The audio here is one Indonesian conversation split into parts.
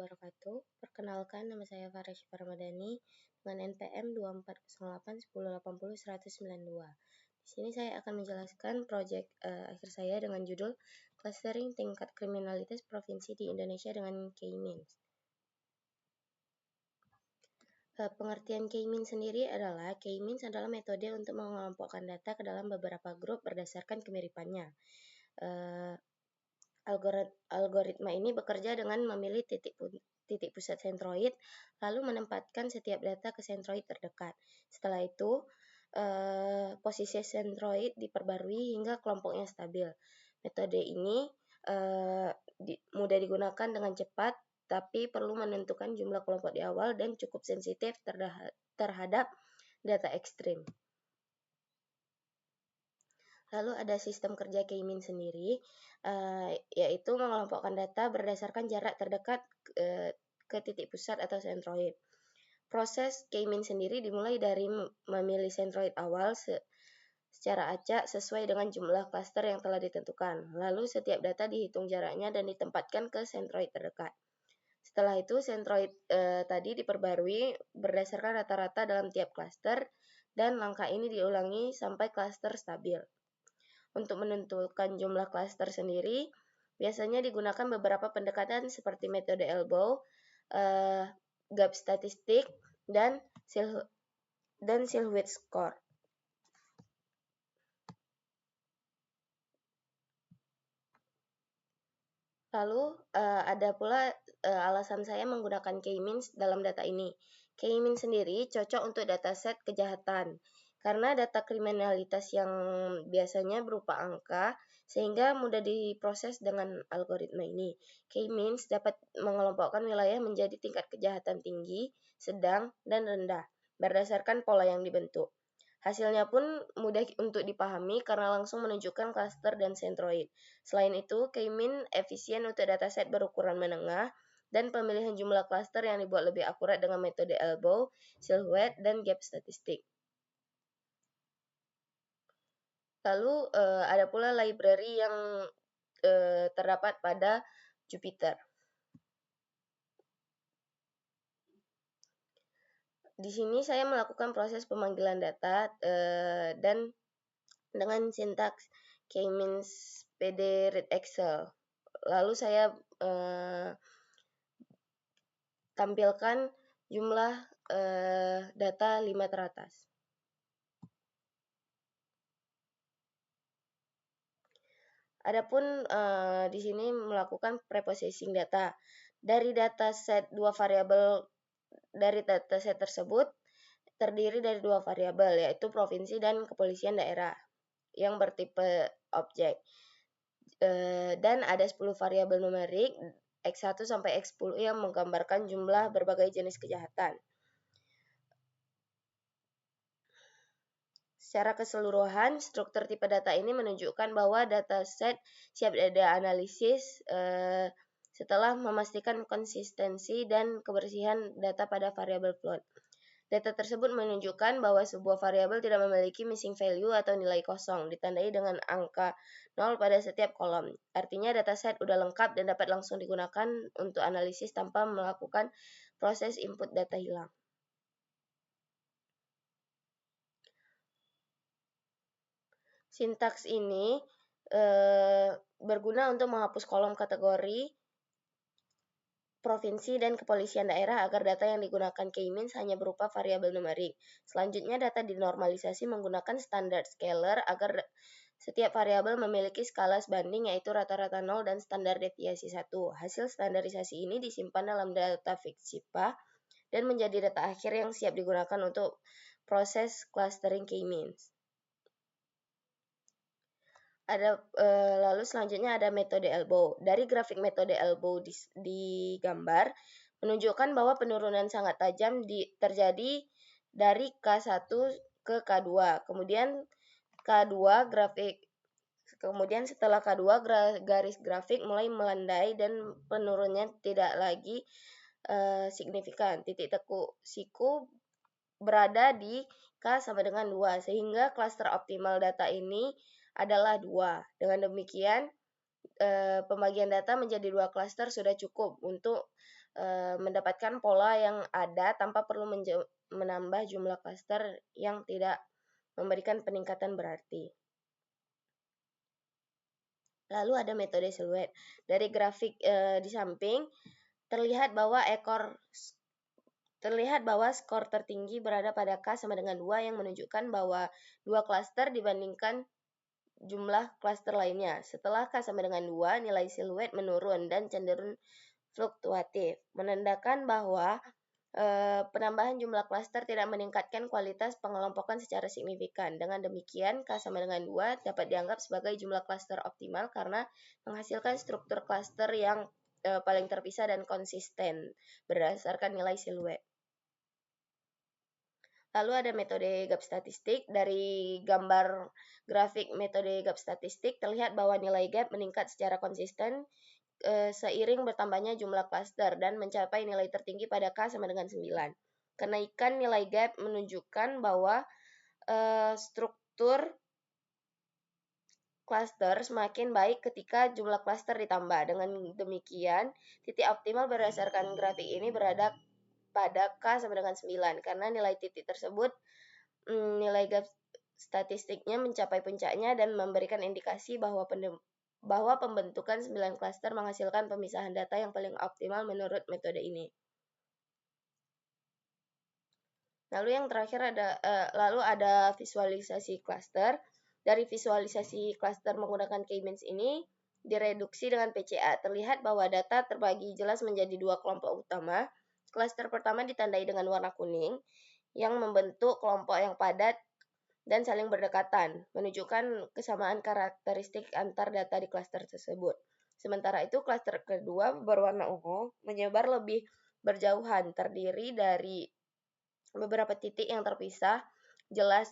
wabarakatuh. Perkenalkan, nama saya Farah Syifa Ramadhani dengan NPM 24081080-192. Di sini saya akan menjelaskan proyek akhir saya dengan judul Clustering Tingkat Kriminalitas Provinsi di Indonesia dengan K-Means. Pengertian K-Means sendiri adalah K-Means adalah metode untuk mengelompokkan data ke dalam beberapa grup berdasarkan kemiripannya. Algoritma ini bekerja dengan memilih titik pusat sentroid, lalu menempatkan setiap data ke sentroid terdekat. Setelah itu, posisi sentroid diperbarui hingga kelompoknya stabil. Metode ini mudah digunakan dengan cepat, tapi perlu menentukan jumlah kelompok di awal dan cukup sensitif terhadap data ekstrim. Lalu ada sistem kerja K-Means sendiri, yaitu mengelompokkan data berdasarkan jarak terdekat ke titik pusat atau sentroid. Proses K-Means sendiri dimulai dari memilih sentroid awal secara acak sesuai dengan jumlah klaster yang telah ditentukan. Lalu setiap data dihitung jaraknya dan ditempatkan ke sentroid terdekat. Setelah itu sentroid tadi diperbarui berdasarkan rata-rata dalam tiap klaster, dan langkah ini diulangi sampai klaster stabil. Untuk menentukan jumlah klaster sendiri, biasanya digunakan beberapa pendekatan seperti metode elbow, gap statistik, dan Silhouette score. Lalu ada pula alasan saya menggunakan K-Means dalam data ini. K-Means sendiri cocok untuk dataset kejahatan, karena data kriminalitas yang biasanya berupa angka, sehingga mudah diproses dengan algoritma ini. K-Means dapat mengelompokkan wilayah menjadi tingkat kejahatan tinggi, sedang, dan rendah, berdasarkan pola yang dibentuk. Hasilnya pun mudah untuk dipahami karena langsung menunjukkan klaster dan sentroid. Selain itu, K-Means efisien untuk dataset berukuran menengah, dan pemilihan jumlah klaster yang dibuat lebih akurat dengan metode elbow, silhouette, dan gap statistik. Lalu ada pula library yang terdapat pada Jupyter. Di sini saya melakukan proses pemanggilan data dan dengan sintaks K-Means PD read Excel. Lalu saya tampilkan jumlah data 5 teratas. Adapun di sini melakukan preprocessing data. Dari dataset dataset tersebut terdiri dari 2 variabel, yaitu provinsi dan kepolisian daerah yang bertipe objek. Dan ada 10 variabel numerik X1 sampai X10 yang menggambarkan jumlah berbagai jenis kejahatan. Secara keseluruhan, struktur tipe data ini menunjukkan bahwa dataset siap dianalisis setelah memastikan konsistensi dan kebersihan data pada variabel float. Data tersebut menunjukkan bahwa sebuah variabel tidak memiliki missing value atau nilai kosong, ditandai dengan angka 0 pada setiap kolom. Artinya dataset sudah lengkap dan dapat langsung digunakan untuk analisis tanpa melakukan proses input data hilang. Sintaks ini berguna untuk menghapus kolom kategori provinsi dan kepolisian daerah agar data yang digunakan K-Means hanya berupa variabel numerik. Selanjutnya data dinormalisasi menggunakan standar scalar agar setiap variabel memiliki skala sebanding, yaitu rata-rata 0 dan standar deviasi 1. Hasil standarisasi ini disimpan dalam data FIXIPA dan menjadi data akhir yang siap digunakan untuk proses clustering K-Means. Lalu selanjutnya ada metode elbow. Dari grafik metode elbow di gambar menunjukkan bahwa penurunan sangat tajam terjadi dari K1 ke K2. Kemudian setelah K2 garis grafik mulai melandai dan penurunannya tidak lagi signifikan. Titik teku siku berada di K sama dengan 2, sehingga klaster optimal data ini adalah 2. Dengan demikian, pembagian data menjadi 2 klaster sudah cukup untuk mendapatkan pola yang ada tanpa perlu menambah jumlah klaster yang tidak memberikan peningkatan berarti. Lalu ada metode siluet. Dari grafik di samping terlihat bahwa skor tertinggi berada pada K sama dengan 2 yang menunjukkan bahwa 2 klaster dibandingkan jumlah klaster lainnya. Setelah K sama dengan 2, nilai siluet menurun dan cenderung fluktuatif, menandakan bahwa penambahan jumlah klaster tidak meningkatkan kualitas pengelompokan secara signifikan. Dengan demikian, K sama dengan 2 dapat dianggap sebagai jumlah klaster optimal karena menghasilkan struktur klaster yang paling terpisah dan konsisten berdasarkan nilai siluet. Lalu ada metode gap statistik. Dari gambar grafik metode gap statistik terlihat bahwa nilai gap meningkat secara konsisten seiring bertambahnya jumlah klaster dan mencapai nilai tertinggi pada K sama dengan 9. Kenaikan nilai gap menunjukkan bahwa struktur klaster semakin baik ketika jumlah klaster ditambah. Dengan demikian, titik optimal berdasarkan grafik ini berada pada K sama dengan 9 karena nilai titik tersebut nilai gap statistiknya mencapai puncaknya dan memberikan indikasi bahwa pembentukan 9 klaster menghasilkan pemisahan data yang paling optimal menurut metode ini. Lalu yang terakhir ada visualisasi klaster. Dari visualisasi klaster menggunakan K-means ini direduksi dengan PCA. Terlihat bahwa data terbagi jelas menjadi 2 kelompok utama. Klaster pertama ditandai dengan warna kuning yang membentuk kelompok yang padat dan saling berdekatan, menunjukkan kesamaan karakteristik antar data di klaster tersebut. Sementara itu, klaster kedua berwarna ungu menyebar lebih berjauhan, terdiri dari beberapa titik yang terpisah jelas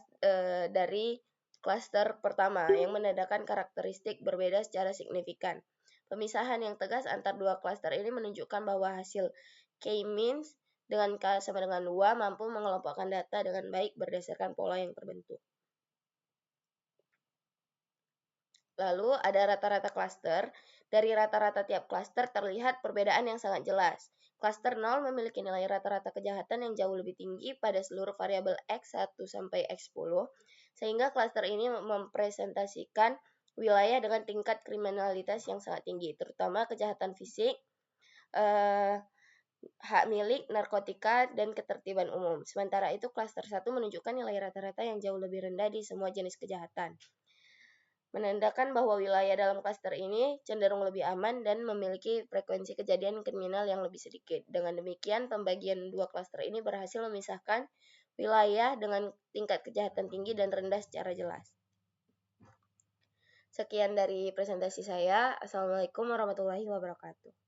dari klaster pertama, yang menandakan karakteristik berbeda secara signifikan. Pemisahan yang tegas antar dua klaster ini menunjukkan bahwa hasil K-means dengan K sama dengan 2 mampu mengelompokkan data dengan baik berdasarkan pola yang terbentuk. Lalu ada rata-rata klaster. Dari rata-rata tiap klaster terlihat perbedaan yang sangat jelas. Klaster 0 memiliki nilai rata-rata kejahatan yang jauh lebih tinggi pada seluruh variabel X1 sampai X10, sehingga klaster ini mempresentasikan wilayah dengan tingkat kriminalitas yang sangat tinggi, terutama kejahatan fisik, hak milik, narkotika, dan ketertiban umum. Sementara itu, klaster 1 menunjukkan nilai rata-rata yang jauh lebih rendah di semua jenis kejahatan, menandakan bahwa wilayah dalam klaster ini cenderung lebih aman dan memiliki frekuensi kejadian kriminal yang lebih sedikit. Dengan demikian, pembagian dua klaster ini berhasil memisahkan wilayah dengan tingkat kejahatan tinggi dan rendah secara jelas. Sekian dari presentasi saya. Assalamualaikum warahmatullahi wabarakatuh.